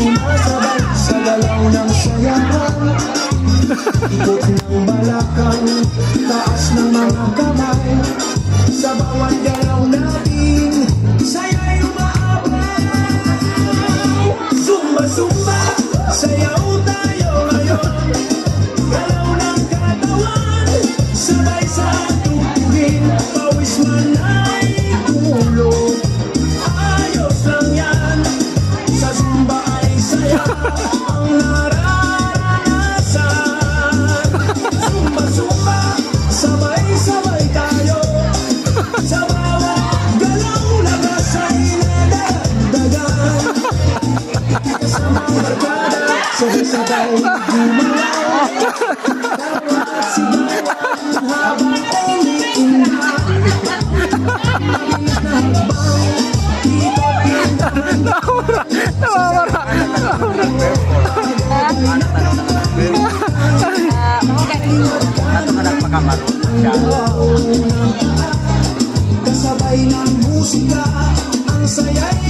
sumasabay sa galaw ng sayahan. Ikot ng balakang, taas ng mga kamay. Sa bawat galaw natin, saya'y umaapaw. Zumba, zumba, sayaw tayo ngayon. Galaw ng katawan, sabay sa tugtugin. Pawis man ay tumulo, ayos lang yan. Sa zumba ay saya ang nararanasan. Zumba, zumba, sabay-sabay tayo. Sa bawat galaw lakas ay nadagdagan. Kasama barkada, sabay-sabay gumalaw. Dapat sigaw ang habang umiinda. Kasabay ng musika, ang saya'y